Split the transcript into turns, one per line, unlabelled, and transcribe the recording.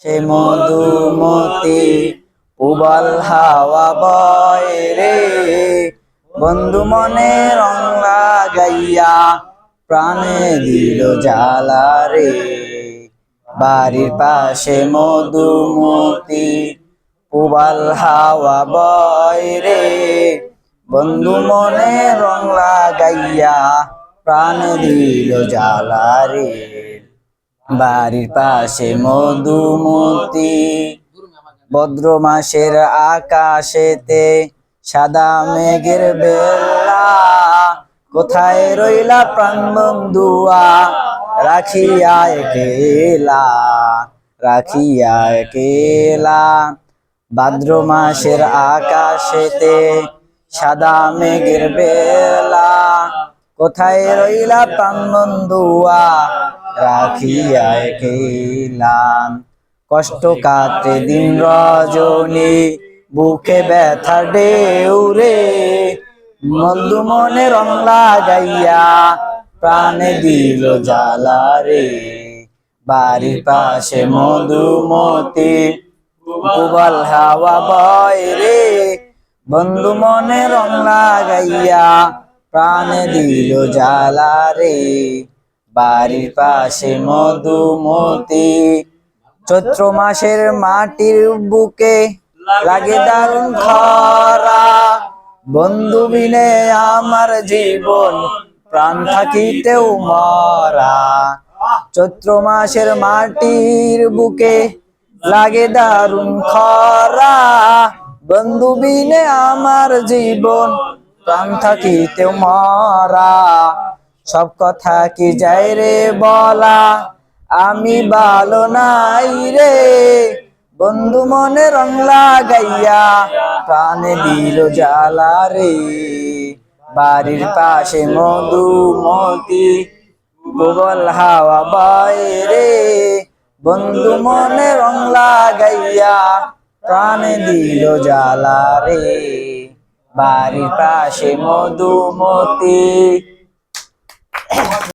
সে মধুমতি উবাল হাওয়া বয় রে, বন্ধু মনে রং লাগাইয়া প্রাণে দিল জ্বালা রে। বাড়ির পাশে মধুমতি উবাল হাওয়া বয় রে, বন্ধু মনে রং লাগাইয়া প্রাণে দিল জ্বালা রে। বাড়ির পাশে মধুমতি ভদ্র মাসের আকাশেতে সাদা মেঘের বেলা, কোথায় রইলা প্রাণ বন্ধুয়া রাখিয়া একেলা, রাখিয়া একেলা। ভাদ্র মাসের আকাশেতে সাদা মেঘের বেলা, কোথায় রইলা প্রাণ বন্ধুয়া রাখিয়া একেলা। কষ্ট কাটে দিন রজনী বুকে ব্যথা ঢেউ রে, বন্ধু মনে রং লাগাইয়া প্রাণে দিল জ্বালা রে। বাড়ির পাশে মধুমতি উবাল হাওয়া বয় রে, বন্ধু মনে রং লাগাইয়া প্রাণে দিল জ্বালা রে। বাড়ির পাশে মধুমতি চৈত্র মাসের মাটির বুকে লাগে দারুণ খরা, বন্ধু বিনে আমার জীবন প্রাণ থাকিতেও মরা। চৈত্র মাসের মাটির বুকে লাগে দারুণ খরা, বন্ধু বিনে আমার জীবন প্রাণ থাকিতেও মরা। সব কথা কি যাই রে বলা, আমি ভালো নাই রে, বন্ধু মনে রং লাগাইয়া প্রাণে দিল জ্বালা রে। বাড়ির পাশে মধুমতি উবাল হাওয়া বয় রে, বন্ধু মনে রং লাগাইয়া প্রাণে দিল জ্বালা রে। বাড়ির পাশে মধুমতি।